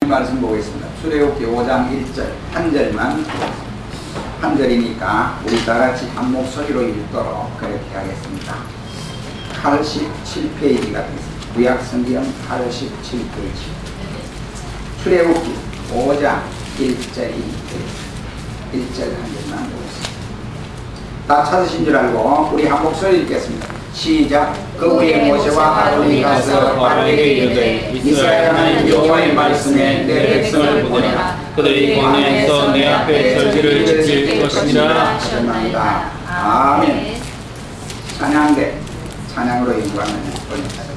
말씀 보겠습니다. 출애굽기 5장 1절 한 절만 한 절이니까 우리 다같이 한 목소리로 읽도록 그렇게 하겠습니다. 87페이지가 되겠습니다. 구약성경 87페이지 출애굽기 5장 1절이 1절 한 절만 보겠습니다. 다 찾으신 줄 알고 우리 한 목소리 읽겠습니다. 시작. 그 후에 모세와 아론이 가서 바로에게 이르되 이스라엘 하나님 여호와의 말씀에 내 백성을 보내라. 그들이 광야에서 내 앞에 절기를 지킬 것이니라. 하셨나이다. 아멘. 찬양대 찬양으로 인도하는 번입니다.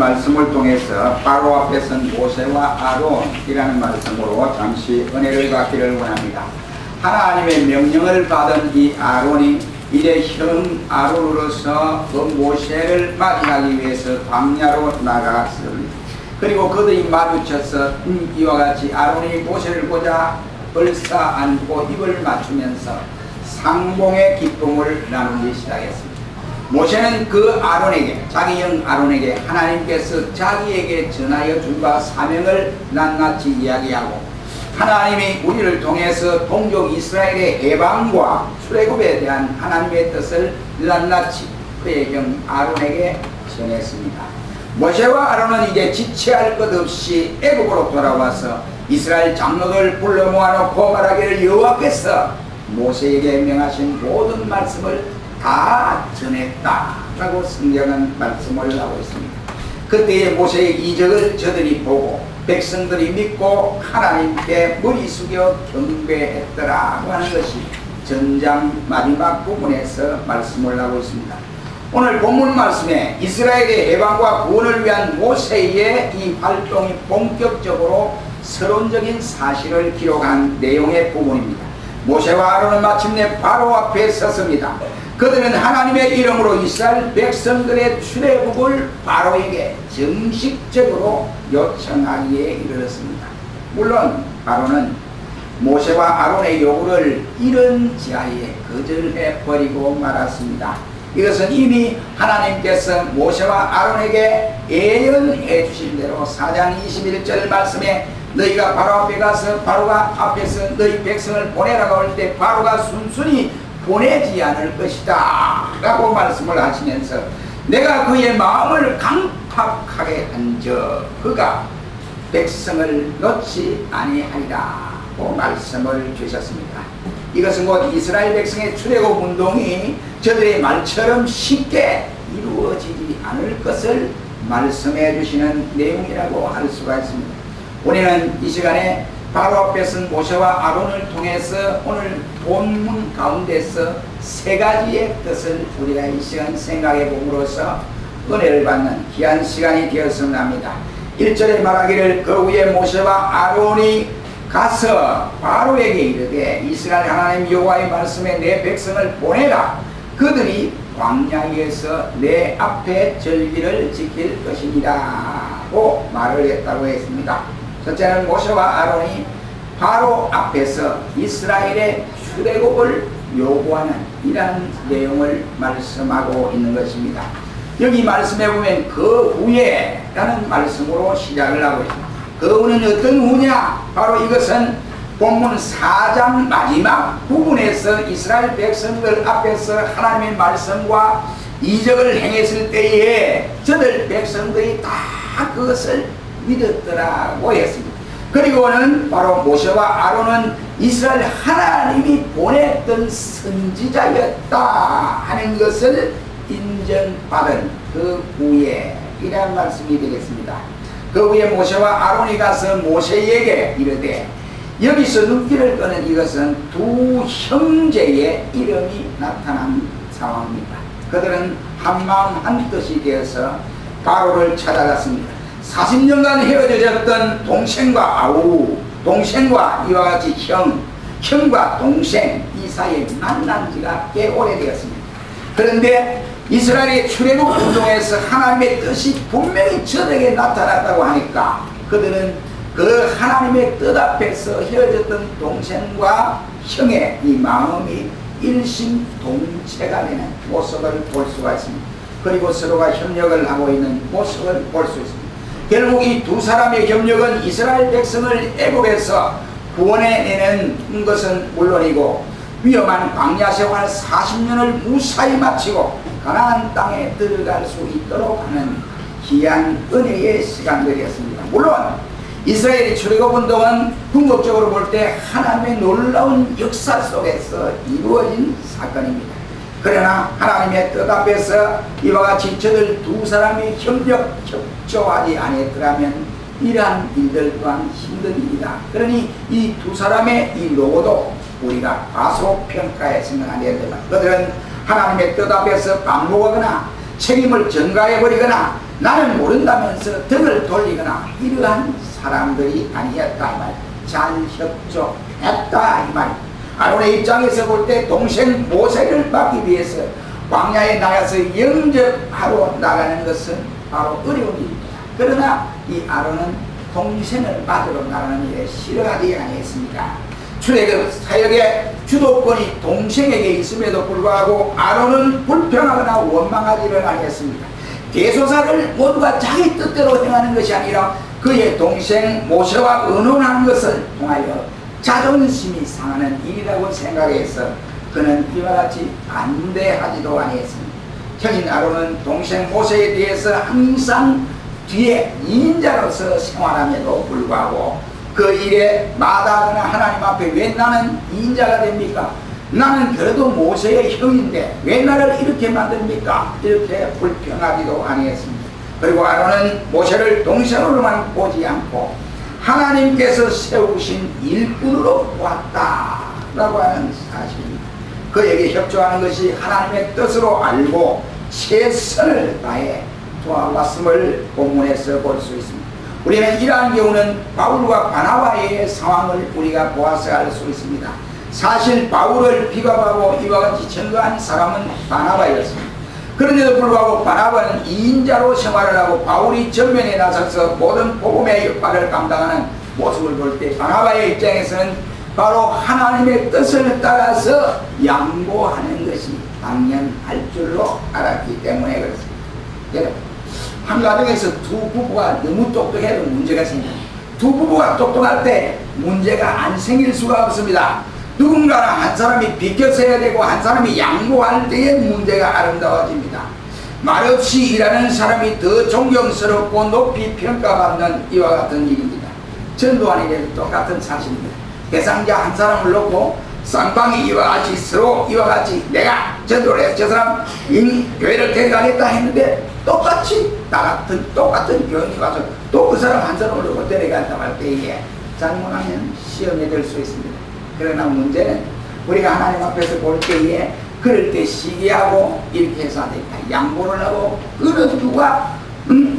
말씀을 통해서 바로 앞에 선 모세와 아론이라는 말씀으로 잠시 은혜를 받기를 원합니다. 하나님의 명령을 받은 이 아론이 이제 형 아론으로서 그 모세를 맞이하기 위해서 광야로 나갔습니다. 그리고 그들이 마주쳐서 이와 같이 아론이 모세를 보자 벌써 안고 입을 맞추면서 상봉의 기쁨을 나누기 시작했습니다. 모세는 그 아론에게, 자기 형 아론에게 하나님께서 자기에게 전하여 준바 사명을 낱낱이 이야기하고, 하나님이 우리를 통해서 동족 이스라엘의 해방과 출애굽에 대한 하나님의 뜻을 낱낱이 그의 형 아론에게 전했습니다. 모세와 아론은 이제 지체할 것 없이 애국으로 돌아와서 이스라엘 장로들 불러 모아놓고 말하기를 여호와께서 모세에게 명하신 모든 말씀을 다 전했다라고 성경은 말씀을 하고 있습니다. 그때의 모세의 이적을 저들이 보고 백성들이 믿고 하나님께 머리 숙여 경배했더라고 하는 것이 전장 마지막 부분에서 말씀을 하고 있습니다. 오늘 본문 말씀에 이스라엘의 해방과 구원을 위한 모세의 이 활동이 본격적으로 서론적인 사실을 기록한 내용의 부분입니다. 모세와 아론은 마침내 바로 앞에 섰습니다. 그들은 하나님의 이름으로 이스라엘 백성들의 출애굽을 바로에게 정식적으로 요청하기에 이르렀습니다. 물론 바로는 모세와 아론의 요구를 이런 지하에 거절해 버리고 말았습니다. 이것은 이미 하나님께서 모세와 아론에게 예언해 주신 대로 4장 21절 말씀에 너희가 바로 앞에 가서 바로가 앞에서 너희 백성을 보내라고 할 때 바로가 순순히 보내지 않을 것이다 라고 말씀을 하시면서 내가 그의 마음을 강팍하게 한저 그가 백성을 놓지 아니하리라 고 말씀을 주셨습니다. 이것은 곧 이스라엘 백성의 출애굽 운동이 저들의 말처럼 쉽게 이루어지지 않을 것을 말씀해 주시는 내용이라고 할 수가 있습니다. 우리는 이 시간에 바로 앞에 선 모세와 아론을 통해서 오늘 본문 가운데서 세 가지의 뜻을 우리가 이 시간 생각해 봄으로써 은혜를 받는 귀한 시간이 되었으면 합니다. 1절에 말하기를 그 후에 모세와 아론이 가서 바로에게 이르되 이스라엘 하나님 여호와의 말씀에 내 백성을 보내라. 그들이 광야에서 내 앞에 절기를 지킬 것이니라 고 말을 했다고 했습니다. 첫째는 모세와 아론이 바로 앞에서 이스라엘의 출애굽을 요구하는 이러한 내용을 말씀하고 있는 것입니다. 여기 말씀해 보면 그 후에 라는 말씀으로 시작을 하고 있습니다. 그 후는 어떤 후냐? 바로 이것은 본문 4장 마지막 부분에서 이스라엘 백성들 앞에서 하나님의 말씀과 이적을 행했을 때에 저들 백성들이 다 그것을 믿었더라고 했습니다. 그리고는 바로 모세와 아론은 이스라엘 하나님이 보냈던 선지자였다 하는 것을 인정받은 그 후에 이런 말씀이 되겠습니다. 그 후에 모세와 아론이 가서 모세에게 이르되 여기서 눈길을 끄는 이것은 두 형제의 이름이 나타난 상황입니다. 그들은 한마음 한뜻이 되어서 바로를 찾아갔습니다. 40년간 헤어졌던 동생과 동생과 이와 같이 형과 동생 이 사이에 만난 지가 꽤 오래되었습니다. 그런데 이스라엘의 출애굽 운동에서 하나님의 뜻이 분명히 저들에게 나타났다고 하니까 그들은 그 하나님의 뜻 앞에서 헤어졌던 동생과 형의 이 마음이 일심동체가 되는 모습을 볼 수가 있습니다. 그리고 서로가 협력을 하고 있는 모습을 볼 수 있습니다. 결국 이 두 사람의 협력은 이스라엘 백성을 애굽에서 구원해내는 것은 물론이고 위험한 광야 생활 40년을 무사히 마치고 가나안 땅에 들어갈 수 있도록 하는 귀한 은혜의 시간들이었습니다. 물론 이스라엘의 출애굽 운동은 궁극적으로 볼 때 하나님의 놀라운 역사 속에서 이루어진 사건입니다. 그러나 하나님의 뜻 앞에서 이와 같이 저들 두 사람이 협조하지 아니했더라면 이러한 일들 또한 힘든 일이다. 그러니 이 두 사람의 이 노고도 우리가 과소평가해서는 안 됩니다. 그들은 하나님의 뜻 앞에서 반복하거나 책임을 전가해버리거나 나는 모른다면서 등을 돌리거나 이러한 사람들이 아니었다 이 말. 잘 협조했다 이 말. 아론의 입장에서 볼 때 동생 모세를 막기 위해서 광야에 나가서 영접하러 나가는 것은 바로 어려운 일입니다. 그러나 이 아론은 동생을 맞으러 나가는 일에 싫어하지 아니했습니까? 출애굽 사역의 주도권이 동생에게 있음에도 불구하고 아론은 불평하거나 원망하지를 아니했습니다. 대소사를 모두가 자기 뜻대로 행하는 것이 아니라 그의 동생 모세와 의논하는 것을 통하여 자존심이 상하는 일이라고 생각해서 그는 이와 같이 반대하지도 아니했습니다. 형인 아론은 동생 모세에 대해서 항상 뒤에 인자로서 생활함에도 불구하고 그 일에 마다하거나 하나님 앞에 왜 나는 인자가 됩니까? 나는 그래도 모세의 형인데 왜 나를 이렇게 만듭니까? 이렇게 불평하지도 아니했습니다. 그리고 아론은 모세를 동생으로만 보지 않고 하나님께서 세우신 일꾼으로 보았다라고 하는 사실입니다. 그에게 협조하는 것이 하나님의 뜻으로 알고 최선을 다해 도와왔음을 본문에서 볼 수 있습니다. 우리는 이러한 경우는 바울과 바나바의 상황을 우리가 보아서 알 수 있습니다. 사실 바울을 비방하고 이와 같이 증거한 사람은 바나바였습니다. 그런데도 불구하고 바나바는 2인자로 생활을 하고 바울이 전면에 나서서 모든 복음의 역할을 감당하는 모습을 볼 때 바나바의 입장에서는 바로 하나님의 뜻을 따라서 양보하는 것이 당연할 줄로 알았기 때문에 그렇습니다. 여러분, 한 가정에서 두 부부가 너무 똑똑해도 문제가 생깁니다. 두 부부가 똑똑할 때 문제가 안 생길 수가 없습니다. 누군가는 한 사람이 비켜서 해야 되고 한 사람이 양보할 때에 문제가 아름다워집니다. 말없이 일하는 사람이 더 존경스럽고 높이 평가받는 이와 같은 일입니다. 전도안에도 똑같은 사실입니다. 대상자 한 사람을 놓고 쌍방이 이와 같이 서로 이와 같이 내가 전도를 해서 저 사람 교회를 데려가겠다 했는데 똑같이 나 같은 똑같은 교인이 와서 또 그 사람 한 사람을 놓고 데려간다고 할 때에 잘못하면 시험에 들 수 있습니다. 그러나 문제는 우리가 하나님 앞에서 볼 때에 그럴 때 시기하고 이렇게 해서 안 됩니다. 양보를 하고 어느 누가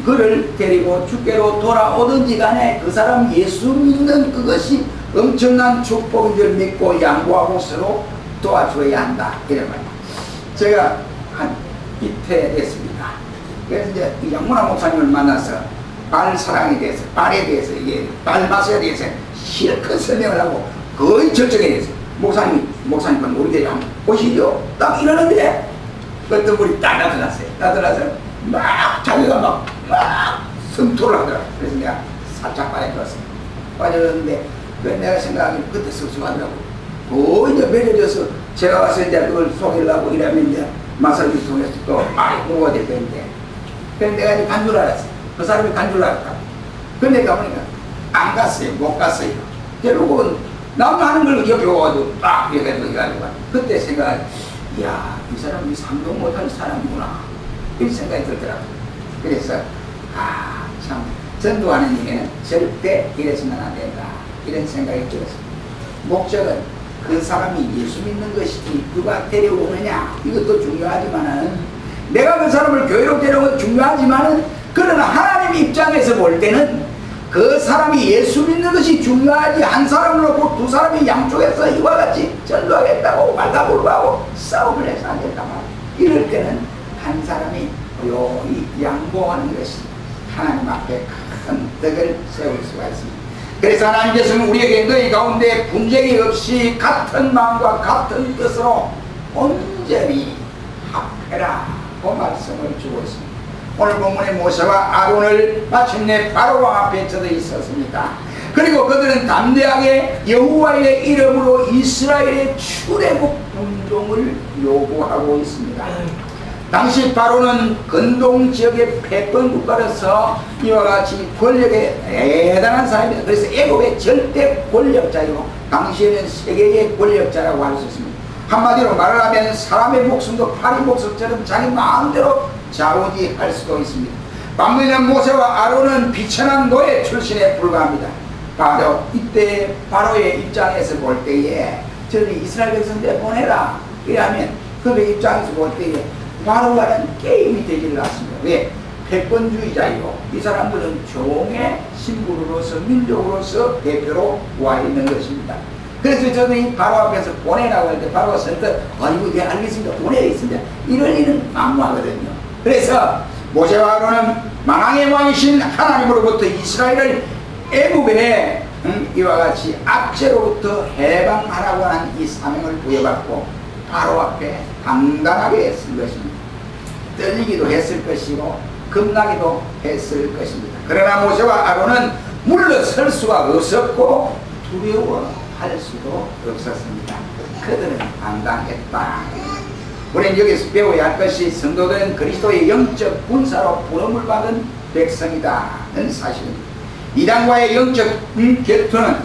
그를 데리고 주께로 돌아오든지 간에 그 사람 예수 믿는 그것이 엄청난 축복인 줄 믿고 양보하고 서로 도와줘야 한다. 이런 말입니다. 제가 한 이태 됐습니다. 그래서 이제 양문화 목사님을 만나서 발 사랑에 대해서, 발에 대해서, 발 마사에 대해서 실컷 설명을 하고 거의 절정에 대해서 목사님은 우리 대에 한번 오시죠. 딱 이러는데 어떤 분이 딱 나타났어요. 나타나서 막 자기가 막 성토를 하더라고요. 그래서 내가 살짝 빠져들었어요. 빠져들었는데 내가 생각하기에 그때 섭섭하더라고요. 거의 이제 매려져서 제가 와서 이제 그걸 속이려고 이러면 이제 마사를 통해서 또 많이 공부가 될 텐데 그래서 내가 이제 간 줄 알았어요. 그 사람이 간 줄 알았다. 근데 가보니까 안 갔어요. 못 갔어요. 결국은 남 하는 걸 여기 와가지고 딱 이래가지고 그때 생각하기 이야 이 사람이 상도 못할 사람이구나 이런 생각이 들더라고요. 그래서 참 전도하는 일에는 절대 이래서는 안 된다 이런 생각이 들었습니다. 목적은 그 사람이 예수 믿는 것이지 누가 데려오느냐 이것도 중요하지만은 내가 그 사람을 교회로 데려오는 건 중요하지만은 그러나 하나님 입장에서 볼 때는 그 사람이 예수 믿는 것이 중요하지 한 사람을 놓고 두 사람이 양쪽에서 이와 같이 전도하겠다고 말다불고하고 싸움을 해서 안 된다 말이야. 이럴 때는 한 사람이 고요히 양보하는 것이 하나님 앞에 큰 덕을 세울 수가 있습니다. 그래서 하나님께서는 우리에게 너희 가운데 분쟁이 없이 같은 마음과 같은 뜻으로 온전히 합해라 그 말씀을 주고 있습니다. 오늘 본문의 모세와 아론을 마침내 바로왕 앞에 서도 있었습니다. 그리고 그들은 담대하게 여호와의 이름으로 이스라엘의 출애굽 운동을 요구하고 있습니다. 당시 바로는 근동 지역의 패권 국가로서 이와 같이 권력의 대단한 사람입니다. 그래서 애굽의 절대 권력자이고 당시에는 세계의 권력자라고 할 수 있습니다. 한마디로 말을 하면 사람의 목숨도 파리 목숨처럼 자기 마음대로 좌우지할 수도 있습니다. 반면에 모세와 아론은 비천한 노예 출신에 불과합니다. 바로 이때 바로의 입장에서 볼 때에 저리 이스라엘 백성 내보내라 이러면 그의 입장에서 볼 때에 바로와는 게임이 되질 않습니다. 왜? 패권주의자이고 이 사람들은 종의 신분으로서 민족으로서 대표로 와 있는 것입니다. 그래서 저는 이 바로 앞에서 보내라고 할 때 바로가 선뜻 아이고 예 알겠습니다 보내겠습니다 이럴 일은 만무하거든요. 그래서 모세와 아론은 만왕의 왕이신 하나님으로부터 이스라엘을 애굽에 이와 같이 압제로부터 해방하라고 하는 이 사명을 부여받고 바로 앞에 당당하게 쓴 것입니다. 떨리기도 했을 것이고 겁나기도 했을 것입니다. 그러나 모세와 아론은 물러설 수가 없었고 두려워할 수도 없었습니다. 그들은 당당했다. 우리는 여기서 배워야 할 것이 성도들은 그리스도의 영적 군사로 부름을 받은 백성이다는 사실입니다. 이단과의 영적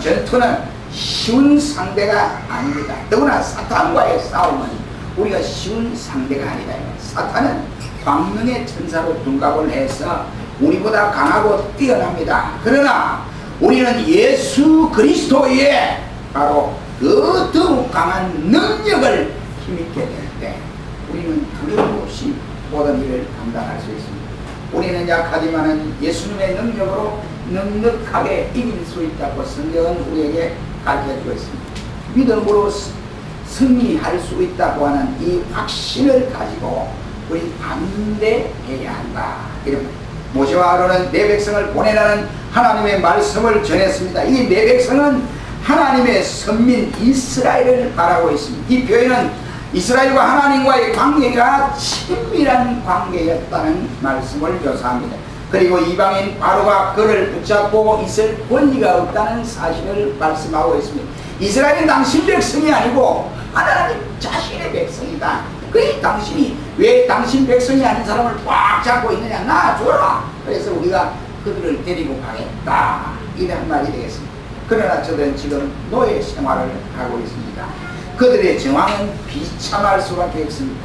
전투는 쉬운 상대가 아닙니다. 더구나 사탄과의 싸움은 우리가 쉬운 상대가 아니다. 사탄은 광명의 천사로 둔갑을 해서 우리보다 강하고 뛰어납니다. 그러나 우리는 예수 그리스도의 바로 그 더욱 강한 능력을 힘있게 될 때 우리는 두려움 없이 모든 일을 감당할 수 있습니다. 우리는 약하지만은 예수님의 능력으로 넉넉하게 이길 수 있다고 성경은 우리에게 가르쳐주고 있습니다. 믿음으로 승리할 수 있다고 하는 이 확신을 가지고 우리 반대해야 한다. 이런 모세와 아론은 내 백성을 보내라는 하나님의 말씀을 전했습니다. 이 내 백성은 하나님의 선민 이스라엘을 말하고 있습니다. 이 표현은 이스라엘과 하나님과의 관계가 친밀한 관계였다는 말씀을 묘사합니다. 그리고 이방인 바로가 그를 붙잡고 있을 권리가 없다는 사실을 말씀하고 있습니다. 이스라엘은 당신 백성이 아니고 하나님 자신의 백성이다. 그러니 당신이 왜 당신 백성이 아닌 사람을 꽉 잡고 있느냐, 나 줘라. 그래서 우리가 그들을 데리고 가겠다, 이런 말이 되겠습니다. 그러나 저들은 지금 노예 생활을 하고 있습니다. 그들의 정황은 비참할 수밖에 없습니다.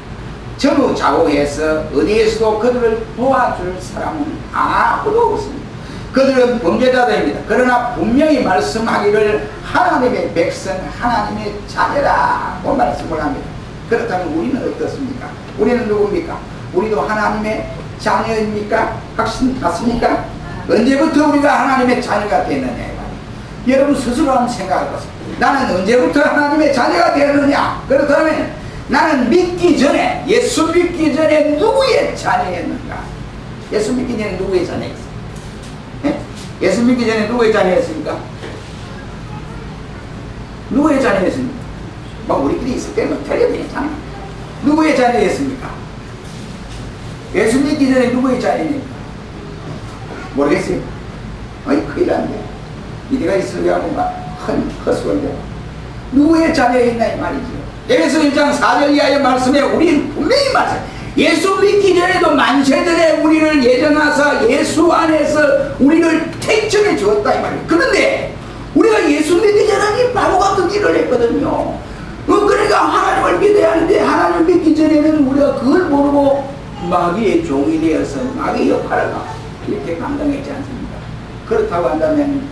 전우자고해서 어디에서도 그들을 도와줄 사람은 아무도 없습니다. 그들은 범죄자들입니다. 그러나 분명히 말씀하기를 하나님의 백성, 하나님의 자녀라고 말씀을 합니다. 그렇다면 우리는 어떻습니까? 우리는 누굽니까? 우리도 하나님의 자녀입니까? 확신 맞습니까? 언제부터 우리가 하나님의 자녀가 됐느냐? 여러분 스스로 한번 생각해 보세요. 나는 언제부터 하나님의 자녀가 되었느냐? 그렇다면 나는 믿기 전에, 예수 믿기 전에 누구의 자녀였는가? 예수 믿기 전에 누구의 자녀였습니까? 네? 예수 믿기 전에 누구의 자녀였습니까? 누구의 자녀였습니까? 뭐 우리끼리 있을 때는 틀려도 괜찮아. 누구의 자녀였습니까? 예수 믿기 전에 누구의 자녀입니까? 모르겠어요. 어이 큰일 났네. 이대가 있으려고 막 헛소리야. 누구의 자녀였나 이 말이죠. 에베소 1장 4절 이하의 말씀에 우리는 분명히 말씀, 예수 믿기 전에도 만세전에 우리를 예정하사 예수 안에서 우리를 택정해 주었다 이 말이에요. 그런데 우리가 예수 믿기 전에 바보 같은 일을 했거든요. 그러니까 하나님을 믿어야 하는데 하나님을 믿기 전에는 우리가 그걸 모르고 마귀의 종이 되어서 마귀의 역할을 이렇게 감당했지 않습니까? 그렇다고 한다면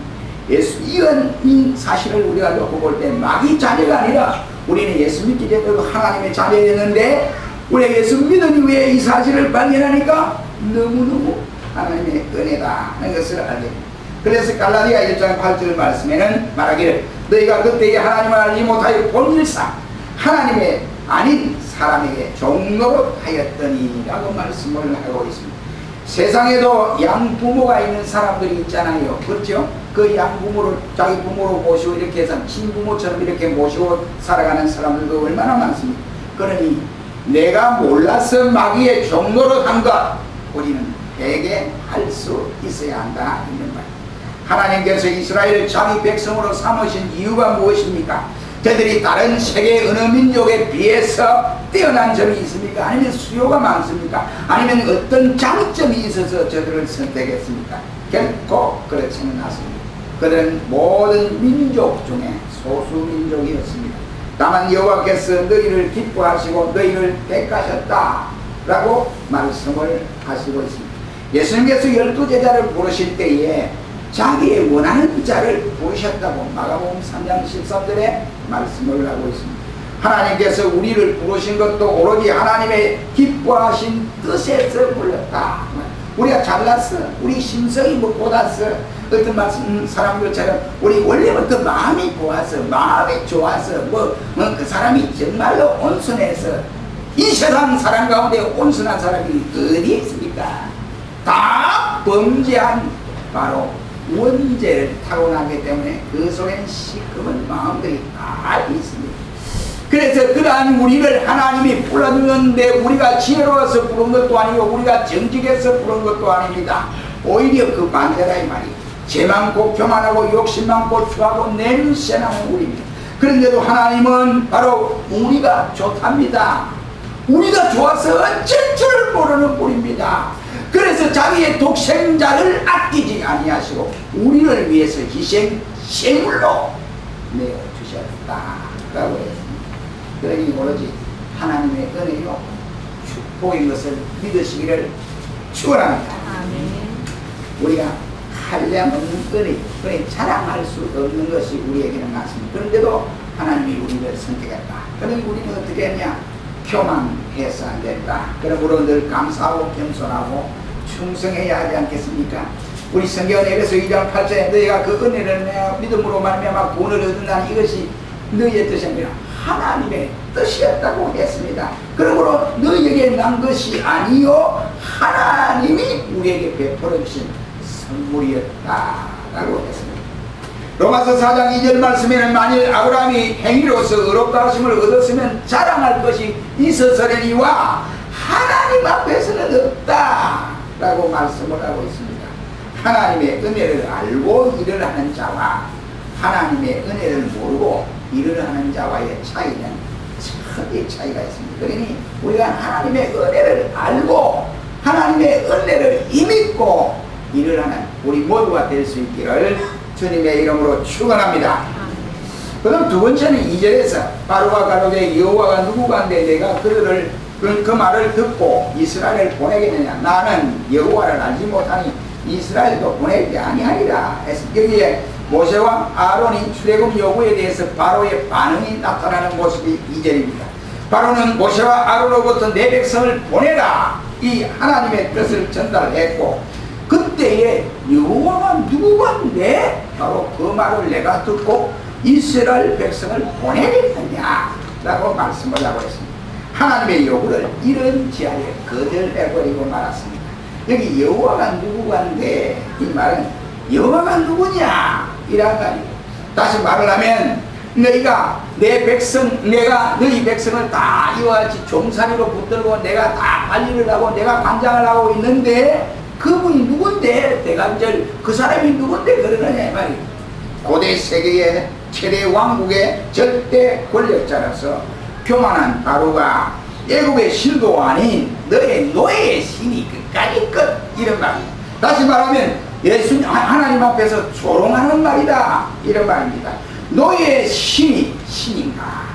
이 사실을 우리가 놓고 볼 때 마귀 자녀가 아니라 우리는 예수 믿기 전에도 하나님의 자녀였는데 우리가 예수 믿은 이후에 이 사실을 발견하니까 너무너무 하나님의 은혜다 하는 것을 알게 됩니다. 그래서 갈라디아 1장 8절 말씀에는 말하기를 너희가 그때에 하나님을 알지 못하여 본일상 하나님의 아닌 사람에게 종노릇 하였더니 라고 말씀을 하고 있습니다. 세상에도 양부모가 있는 사람들이 있잖아요. 그렇죠? 그 양부모를 자기 부모로 모시고 이렇게 해서 친부모처럼 이렇게 모시고 살아가는 사람들도 얼마나 많습니까? 그러니 내가 몰라서 마귀의 종노릇 한 것 우리는 회개할 수 있어야 한다 있는 말. 하나님께서 이스라엘을 자기 백성으로 삼으신 이유가 무엇입니까? 저들이 다른 세계 어느 민족에 비해서 뛰어난 점이 있습니까? 아니면 수요가 많습니까? 아니면 어떤 장점이 있어서 저들을 선택했습니까? 결코 그렇지는 않습니다. 그들은 모든 민족 중에 소수 민족이었습니다. 다만 여호와께서 너희를 기뻐하시고 너희를 택하셨다 라고 말씀을 하시고 있습니다. 예수님께서 12제자를 부르실 때에 자기의 원하는 자를 부르셨다고 마가복음 3장 13절에 말씀을 하고 있습니다. 하나님께서 우리를 부르신 것도 오로지 하나님의 기뻐하신 뜻에서 불렀다. 우리가 잘났어, 우리 심성이 뭐 고났어, 어떤 사람들처럼 우리 원래부터 마음이 고와서 마음이 좋아서 그 사람이 정말로 온순해서 이 세상 사람 가운데 온순한 사람이 어디 있습니까? 다 범죄한 바로 원죄를 타고나기 때문에 그 속에는 시커먼 마음들이 다 있습니다. 그래서 그러한 우리를 하나님이 불러주는데 우리가 지혜로워서 부른 것도 아니고 우리가 정직해서 부른 것도 아닙니다. 오히려 그 반대라 이 말이에요. 죄 많고 교만하고 욕심 많고 추하고 냄새나는 우리입니다. 그런데도 하나님은 바로 우리가 좋답니다. 우리가 좋아서 어쩔 줄 모르는 분입니다. 그래서 자기의 독생자를 아끼지 아니하시고 우리를 위해서 희생물로 내어주셨다라고 했습니다. 그러니 오로지 하나님의 은혜요 축복인 것을 믿으시기를 축원합니다. 우리가 한량없는 은혜 자랑할 수 없는 것이 우리에게는 많습니다. 그런데도 하나님이 우리를 선택했다. 그러니 우리는 어떻게 했냐? 교만해서 안 된다. 그러므로 늘 감사하고 겸손하고 충성해야 하지 않겠습니까? 우리 성경 에베소 2장 8절에 너희가 그 은혜를 내가 믿음으로 말미암아 구원을 얻는다는 이것이 너희의 뜻이 아니라 하나님의 뜻이었다고 했습니다. 그러므로 너희에게 난 것이 아니요 하나님이 우리에게 베풀어 주신 선물이었다라고 했습니다. 로마서 4장 2절 말씀에는 만일 아브라함이 행위로서 의롭다 하심을 얻었으면 자랑할 것이 있어서려니와 하나님 앞에서는 없다라고 말씀을 하고 있습니다. 하나님의 은혜를 알고 일을 하는 자와 하나님의 은혜를 모르고 일을 하는 자와의 차이는 크게 차이가 있습니다. 그러니 우리가 하나님의 은혜를 알고 하나님의 은혜를 임입고 일을 하는 우리 모두가 될 수 있기를 주님의 이름으로 축원합니다. 그다음 두 번째는 2절에서 바로가 가로되 여호와가 누구간데 내가 그들을 그 말을 듣고 이스라엘을 보내겠느냐 나는 여호와를 알지 못하니 이스라엘도 보내지 아니하리라 해서 여기에 모세와 아론이 출애굽 요구에 대해서 바로의 반응이 나타나는 모습이 2절입니다. 바로는 모세와 아론으로부터 내 백성을 보내라 이 하나님의 뜻을 전달했고 그때에 여호와가 누구건데 바로 그 말을 내가 듣고 이스라엘 백성을 보내겠느냐 라고 말씀을 하고 있습니다. 하나님의 요구를 이런 지하에 거절해버리고 말았습니다. 여기 여호와가 누구건데 이 말은 여호와가 누구냐 이란 말이고 다시 말을 하면 너희가 내 백성 내가 너희 백성을 다 이와 같이 종살이로 붙들고 내가 다 관리를 하고 내가 관장을 하고 있는데 그분이 누군데 대간절 그 사람이 누군데 그러느냐 이 말이에요. 고대 세계의 최대 왕국의 절대 권력자라서 교만한 바로가 애국의 신도 아닌 너의 노예의 신이 끝까지 끝 이런 말입니다. 다시 말하면 예수님 하나님 앞에서 조롱하는 말이다 이런 말입니다. 노예의 신이 신인가?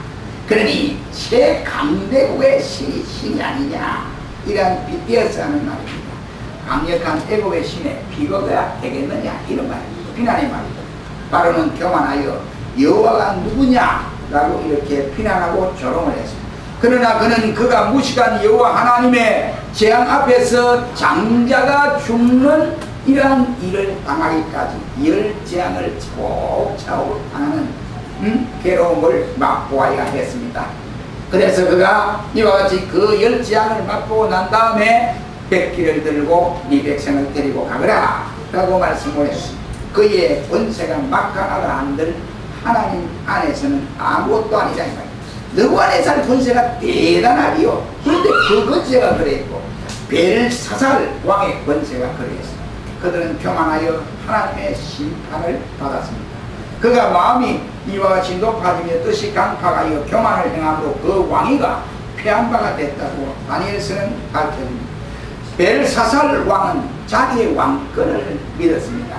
그러니 최강대국의 신이 아니냐 이런 빗대어서 하는 말입니다. 강력한 애국의 신에 비거가 되겠느냐 이런 말입니다. 비난의 말입니다. 바로는 교만하여 여호와가 누구냐라고 이렇게 비난하고 조롱을 했습니다. 그러나 그는 그가 무식한 여호와 하나님의 재앙 앞에서 장자가 죽는 이러한 일을 당하기까지 열 재앙을 차곡차곡 당하는 괴로움을 맛보아야 했습니다. 그래서 그가 이와 같이 그 열 재앙을 맛보고 난 다음에 백기를 들고 네 백성을 데리고 가거라 라고 말씀을 했습니다. 그의 권세가 막강하다 한들 하나님 안에서는 아무것도 아니다 이 말입니다. 누구 안에서는 권세가 대단하리요. 그런데 그 권세가 그랬고 벨사살 왕의 권세가 그랬습니다. 그들은 교만하여 하나님의 심판을 받았습니다. 그가 마음이 이와 같이 높아지며 뜻이 강팍하여 교만을 행함으로 그 왕위가 패한 바가 됐다고 다니엘서는 밝혀집니다. 벨사살 왕은 자기의 왕권을 믿었습니다.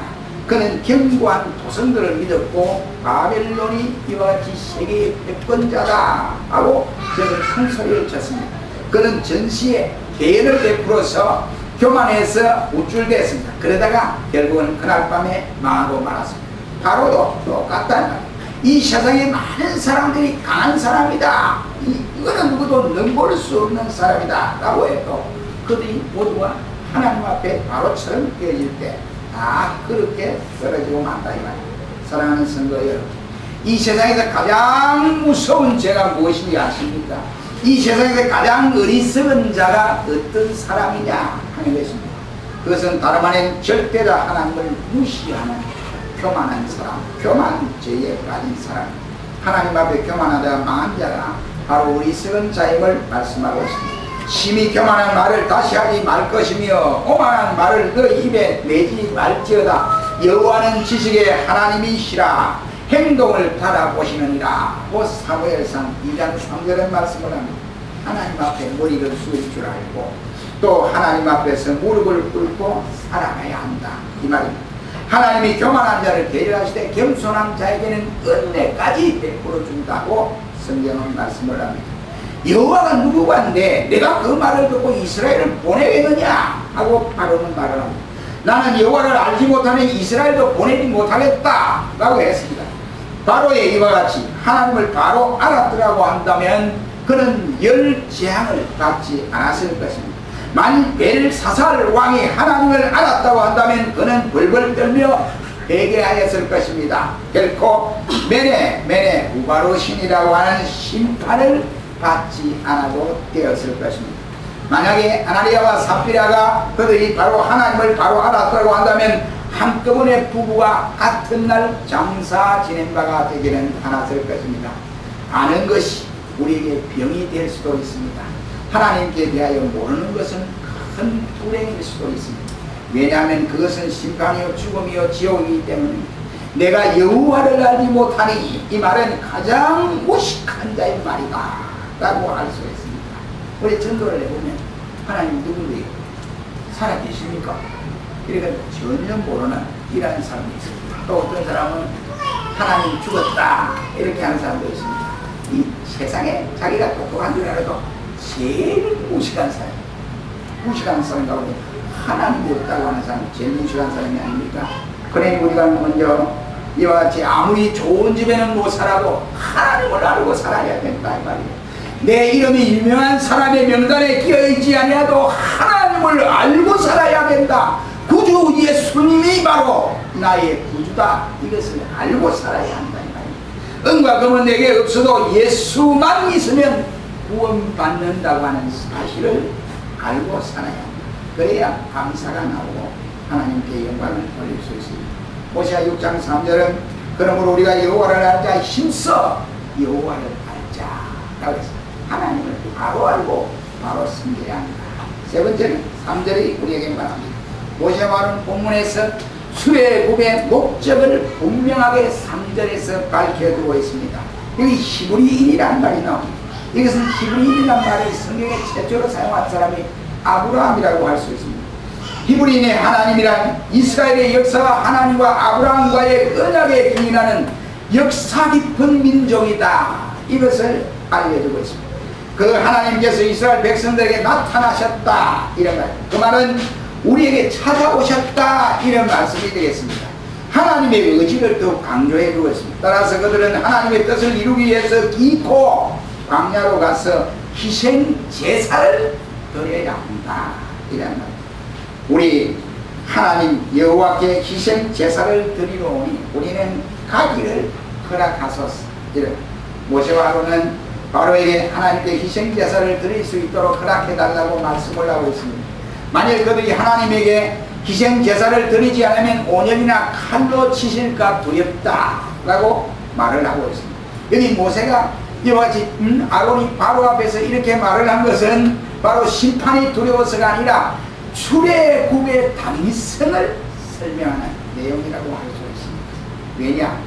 그는 견고한 도성들을 믿었고 바벨론이 이와 같이 세계의 패권자다 하고 저는 큰 소리를 쳤습니다. 그는 전시에 대연을 베풀어서 교만해서 우쭐댔습니다. 그러다가 결국은 그날 밤에 망하고 말았습니다. 바로도 똑같다는 말이에요. 이 세상에 많은 사람들이 강한 사람이다. 이거는 누구도 넘볼 수 없는 사람이다 라고 해도 그들이 모두가 하나님 앞에 바로처럼 깨어질 때 다 그렇게 떨어지고 만다 이 말이에요. 사랑하는 성도 여러분, 이 세상에서 가장 무서운 죄가 무엇인지 아십니까? 이 세상에서 가장 어리석은 자가 어떤 사람이냐 하는 것입니다. 그것은 다름 아닌 절대자 하나님을 무시하는 교만한 사람, 교만죄에 빠진 사람, 하나님 앞에 교만하다가 망한 자가 바로 어리석은 자임을 말씀하고 있습니다. 심히 교만한 말을 다시 하지 말 것이며 오만한 말을 너 입에 내지 말지어다. 여호와는 지식의 하나님이시라 행동을 달아보시느니라. 사무엘상 2장 3절의 말씀을 합니다. 하나님 앞에 머리를 숙일 줄 알고 또 하나님 앞에서 무릎을 꿇고 살아가야 한다 이 말입니다. 하나님이 교만한 자를 배려하시되 겸손한 자에게는 은혜까지 베풀어 준다고 성경은 말씀을 합니다. 여호와가 누구간데 내가 그 말을 듣고 이스라엘을 보내겠느냐 하고 바로는 말을 합니다. 나는 여호와를 알지 못하는 이스라엘도 보내지 못하겠다 라고 했습니다. 바로의 이와 같이 하나님을 바로 알았더라고 한다면 그는 열 재앙을 받지 않았을 것입니다. 만일 벨사살 왕이 하나님을 알았다고 한다면 그는 벌벌 떨며 회개하였을 것입니다. 결코 메네 우바로 신이라고 하는 심판을 받지 않아도 되었을 것입니다. 만약에 아나니아와 삽비라가 그들이 바로 하나님을 바로 알았다고 한다면 한꺼번에 부부가 같은 날 장사 지낸 바가 되기는 않았을 것입니다. 아는 것이 우리에게 병이 될 수도 있습니다. 하나님께 대하여 모르는 것은 큰 불행일 수도 있습니다. 왜냐하면 그것은 심판이요 죽음이요 지옥이기 때문에 내가 여호와를 알지 못하니 이 말은 가장 무식한 자의 말이다 라고 할 수 있습니다. 우리 전도를 해보면 하나님 누군데 살아계십니까? 이렇게 전혀 모르는 이라는 사람이 있습니다. 또 어떤 사람은 하나님 죽었다 이렇게 하는 사람도 있습니다. 이 세상에 자기가 똑똑한 줄 알아도 제일 무식한 사람 가운데 하나님이 없다고 하는 사람이 제일 무식한 사람이 아닙니까? 그러니 우리가 먼저 이와 같이 아무리 좋은 집에는 못 살아도 하나님을 알고 살아야 된다 이 말이에요. 내 이름이 유명한 사람의 명단에 끼어있지 아니하도 하나님을 알고 살아야 된다. 구주 예수님이 바로 나의 구주다. 이것을 알고 살아야 한다 이 말이에요. 은과 금은 내게 없어도 예수만 있으면 구원받는다고 하는 사실을 알고 살아야 한다. 그래야 감사가 나오고 하나님께 영광을 돌릴 수 있습니다. 호세아 6장 3절은 그러므로 우리가 여호와를 알자 힘써 여호와를 알자 라고 했습니다. 하나님을 바로 알고 바로 섬겨야 합니다. 세 번째는 3절이 우리에게 말합니다. 모세마는 본문에서 수레굽의 목적을 분명하게 3절에서 밝혀두고 있습니다. 여기 히브리인이라는 말이 나옵니다. 이것은 히브리인이라는 말을 성경에 최초로 사용한 사람이 아브라함이라고 할 수 있습니다. 히브리인의 하나님이란 이스라엘의 역사가 하나님과 아브라함과의 언약에 기인하는 역사 깊은 민족이다. 이것을 알려주고 있습니다. 그 하나님께서 이스라엘 백성들에게 나타나셨다 이런 말. 그 말은 우리에게 찾아오셨다 이런 말씀이 되겠습니다. 하나님의 의지를 더욱 강조해 주고 있습니다. 따라서 그들은 하나님의 뜻을 이루기 위해서 기코 광야로 가서 희생 제사를 드려야 한다 이런 말. 우리 하나님 여호와께 희생 제사를 드리러 오니 우리는 가기를 허락하소서. 이런 모세와 아론은 바로에게 하나님께 희생 제사를 드릴 수 있도록 허락해 달라고 말씀을 하고 있습니다. 만일 그들이 하나님에게 희생 제사를 드리지 않으면 온연이나 칼로 치실까 두렵다 라고 말을 하고 있습니다. 여기 모세가 이와 같이 아론이 바로 앞에서 이렇게 말을 한 것은 바로 심판이 두려워서가 아니라 출애굽의 당위성을 설명하는 내용이라고 할 수 있습니다. 왜냐?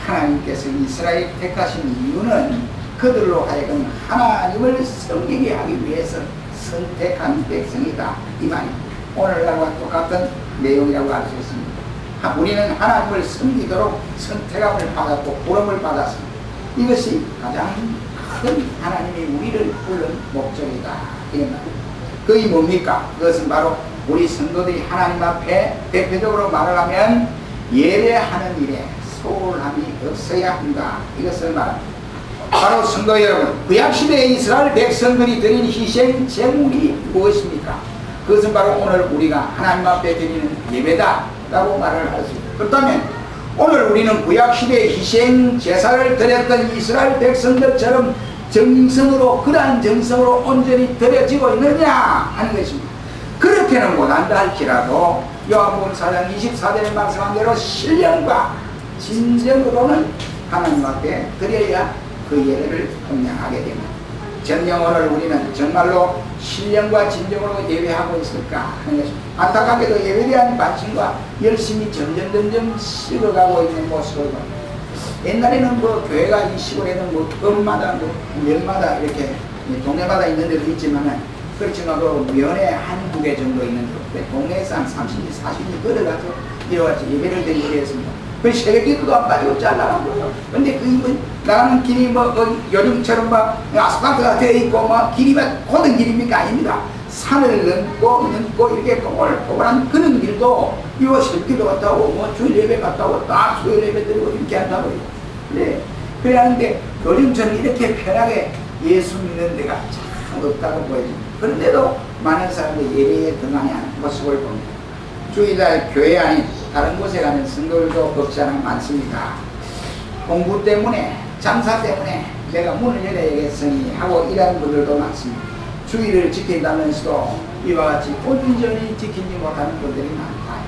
하나님께서 이스라엘 택하신 이유는 그들로 하여금 하나님을 섬기게 하기 위해서 선택한 백성이다 이 말입니다. 오늘날과 똑같은 내용이라고 할 수 있습니다. 우리는 하나님을 섬기도록 선택함을 받았고 부름을 받았습니다. 이것이 가장 큰 하나님이 우리를 부른 목적이다 이런 말입니다. 그게 뭡니까? 그것은 바로 우리 성도들이 하나님 앞에 대표적으로 말을 하면 예배하는 일에 소홀함이 없어야 한다 이것을 말합니다. 바로 성도 여러분, 구약시대의 이스라엘 백성들이 드린 희생 제물이 무엇입니까? 그것은 바로 오늘 우리가 하나님 앞에 드리는 예배다 라고 말을 할 수 있습니다. 그렇다면 오늘 우리는 구약시대의 희생 제사를 드렸던 이스라엘 백성들처럼 정성으로 그러한 정성으로 온전히 드려지고 있느냐 하는 것입니다. 그렇게는 못한다 할지라도 요한복음 4장 24절에 말씀한 대로 신령과 진정으로는 하나님 앞에 드려야 그 예배를 헌명하게 됩니다. 정녕 오늘 우리는 정말로 신령과 진정으로 예배하고 있을까 하는 것입니다. 안타깝게도 예배에 대한 관심과 열심히 점점 식어가고 있는 모습을 봅니다. 옛날에는 뭐 교회가 이 시골에는 뭐 금마다 뭐 년마다 이렇게 동네마다 있는 데도 있지만은, 그렇지만 그 면에 한 무게 정도 있는 데, 동네에서 한 30리, 40리 걸어가서 이래가지고 예배를 드리게 했습니다. 그 새벽 기도도 안 빠지고 잘나간 거예요. 근데 그 나가는 길이 요즘처럼 아스팔트가 되어 있고 길이 고든 길입니까? 아닙니다. 산을 넘고 이렇게 꼬불꼬불한 그런 길도 이거 새벽기도 갔다 오고 주일 예배 갔다 오고 딱 수요일 예배 드리고 이렇게 한다고요. 그래 하는데 요즘처럼 이렇게 편하게 예수 믿는 데가 참 없다고 보여집니다. 그런데도 많은 사람들이 예배에 등한하는 모습을 봅니다. 주일날 교회 아닌 다른 곳에 가는 성도들도 없지 않아 많습니다. 공부 때문에, 장사 때문에 내가 문을 열어야겠으니 하고 일하는 분들도 많습니다. 주의를 지킨다면서도 이와 같이 온전히 지키지 못하는 분들이 많다.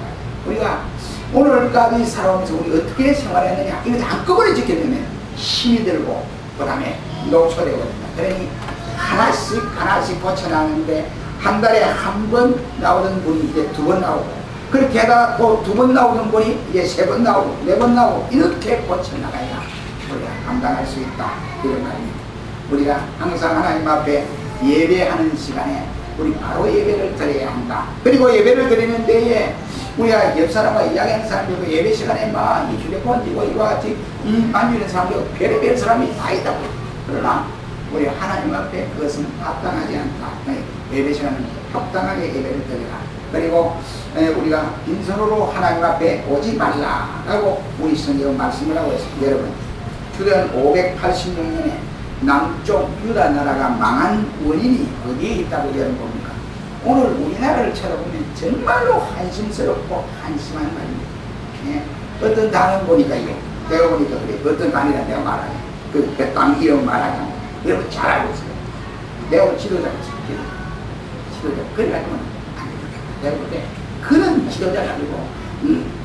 우리가 오늘까지 살아오면서 우리 어떻게 생활했느냐, 이거 한꺼번에 지키려면 힘이 들고 그 다음에 노초되거든요. 그러니 하나씩 고쳐나가는데 한 달에 한 번 나오던 분이 이제 2번 나오고, 그렇게 하다가 또 2번 나오던 분이 이제 3번 나오고 4번 나오고 이렇게 고쳐나가야 우리가 감당할 수 있다, 이런 말입니다. 우리가 항상 하나님 앞에 예배하는 시간에 우리 바로 예배를 드려야 한다. 그리고 예배를 드리는 데에 우리가 옆 사람과 이야기하는 사람들도 예배 시간에 막 이 휴대폰 들고 이와 같이 만지는 사람도 별의별 사람이 다 있다고. 그러나 우리 하나님 앞에 그것은 합당하지 않다. 예배 시간은 합당하게 예배를 드리라. 그리고 우리가 빈손으로 하나님 앞에 오지 말라라고 우리 성경 말씀을 하고 있습니다. 여러분, 주전 586년에 남쪽 유다 나라가 망한 원인이 어디에 있다고 여러분 봅니까? 오늘 우리나라를 쳐다보면 정말로 한심스럽고 한심한 말입니다. 어떤 단어 보니까 이게 내가 보니까 그래. 어떤 단이라 내가 말하네. 그 땅 이름 말하냐. 여러분 잘 알고 있어요. 내가 오늘 지도자가 있어요. 지도자. 그래가지고 안 됩니다. 내가 볼 때 그런 지도자가 아니고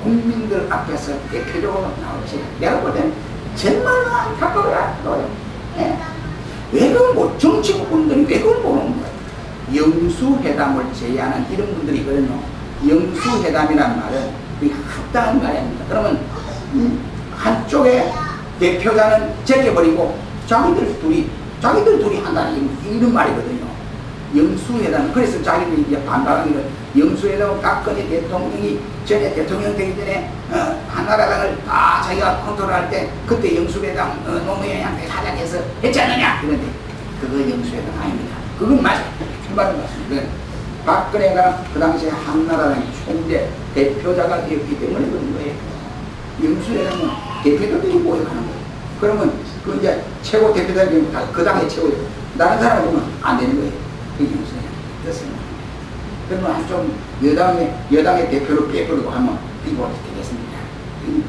국민들 앞에서 대표적으로 나오지. 내가 볼 때는 정말로 안타까워요. 왜 그걸 정치국분들이 왜 그걸 모르는 거예요? 영수회담을 제의하는 이런 분들이 있거든요. 영수회담이란 말은 합당한 말이 아닙니다. 그러면 한쪽에 대표자는 제껴버리고 자기들 둘이 한다는 이런 말이거든요. 영수회담. 그래서 자기들이 이제 반박하는 거. 영수회담은 박근혜 대통령이 전에 대통령 되기 전에 한나라당을 다 자기가 컨트롤할 때 그때 영수회담 노무현한테 하자해서 했지 않느냐. 그런데 그거 영수회담 아닙니다. 그건 맞아요. 출발은 맞습니다. 박근혜가 그 당시에 한나라당의 총재 대표자가 되었기 때문에 그런 거예요. 영수회담은 대표자들이 모여가는 거예요. 그러면 그 이제 최고 대표자들이 그 당의 최고, 다른 사람 보면 안 되는 거예요. 그 영수회담. 그렇습니다. 그러면 한쪽 여당의 대표를 빼버리고 하면 이거 어떻게 되겠습니까?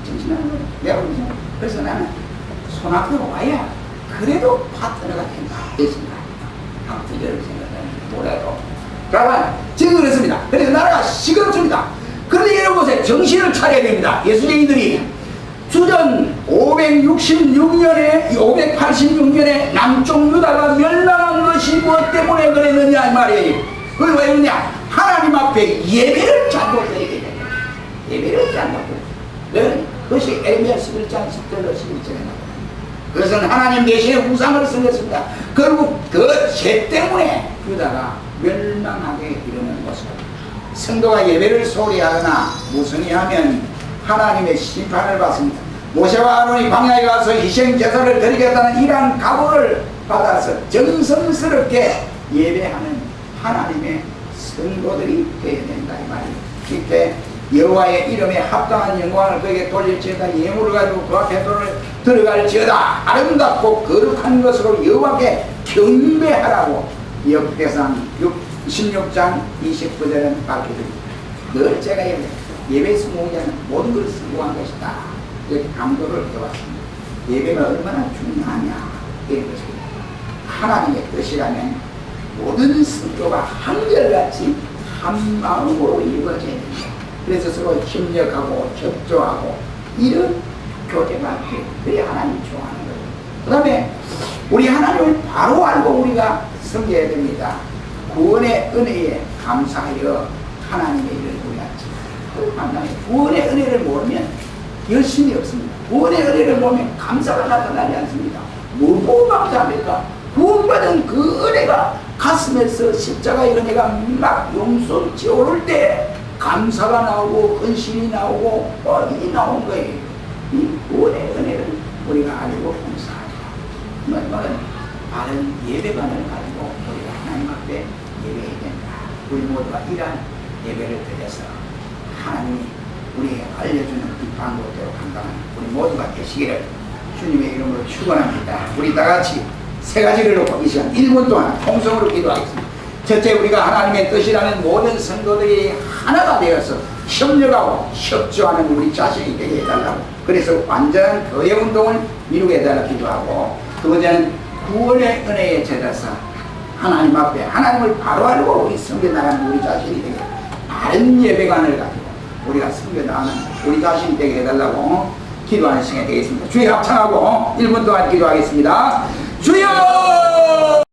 정신하는 거예요. 내가 그러죠. 그래서 나는 손 앞에 와야 그래도 파트너가 된다. 됐습니다. 아무튼 여러분 생각하는 뭐라도. 그러면 지금 그렇습니다. 그래서 나라가 시끄럽습니다. 그런데 여러분 보세요. 정신을 차려야 됩니다. 예수쟁이들이 주전 586년에 남쪽 유다가 멸망한 것이 무엇 때문에 그랬느냐 이 말이에요. 그게 왜 그러냐? 하나님 앞에 예배를 잘못 드리게 됩니다. 예배를 잘못 드리게. 그것이 에레미야 11장 10절로 11절에 나옵니다. 그것은 하나님 대신에 우상을 섬겼습니다. 결국 그 죄 때문에 유다가 멸망하게 이르는 것입니다. 성도가 예배를 소홀히 하거나 무성히 하면 하나님의 심판을 받습니다. 모세와 아론이 광야에 가서 희생 제사를 드리겠다는 이러한 각오를 받아서 정성스럽게 예배하는 하나님의 성도들이 되어야 된다 이 말이에요. 이렇게 여호와의 이름에 합당한 영광을 그에게 돌릴지어다. 예물을 가지고 그 앞에 들어갈지어다. 아름답고 거룩한 것으로 여호와께 경배하라고 역대상 16장 29절은 밝혀드립니다. 늘 제가 예배에서 모으자는 모든 것을 수고한 것이다. 이렇게 강조를 해왔습니다. 예배가 얼마나 중요하냐 이런 것입니다. 하나님의 뜻이라면 모든 성도가 한결같이 한 마음으로 이루어져야 됩니다. 그래서 서로 협력하고 협조하고 이런 교제가 필요해요. 그게 하나님 좋아하는 거예요. 그 다음에 우리 하나님을 바로 알고 우리가 섬겨야 됩니다. 구원의 은혜에 감사하여 하나님의 일을 우리가 잘 구원의 은혜를 모르면 열심이 없습니다. 구원의 은혜를 모르면 감사가 나타나지 않습니다. 뭘 보고 감사합니까? 구원받은 그 은혜가 가슴에서 십자가의 은혜가 막 용솟지 오를 때 감사가 나오고 헌신이 나오고 이 나온 거예요. 이 구원의 은혜를 우리가 알고 봉사하고 말은 바른 예배관을 가지고 우리가 하나님 앞에 예배해야 된다. 우리 모두가 이러한 예배를 드려서 하나님이 우리에게 알려주는 이 방법대로 감당하는 우리 모두가 되시기를 주님의 이름으로 축원합니다. 우리 다같이 세 가지를 놓고 이 시간 1분 동안 통성으로 기도하겠습니다. 첫째, 우리가 하나님의 뜻이라는 모든 성도들이 하나가 되어서 협력하고 협조하는 우리 자신이 되게 해달라고, 그래서 완전한 거래 운동을 이루게 해달라고 기도하고, 두 번째는 구원의 은혜에 젖어서 하나님 앞에 하나님을 바로 알고 우리 섬겨나가는 우리 자신이 되게 바른 예배관을 가지고 우리가 섬겨나가는 우리 자신이 되게 해달라고 기도하는 시간이 되겠습니다. 주의 합창하고 1분 동안 기도하겠습니다. 주여!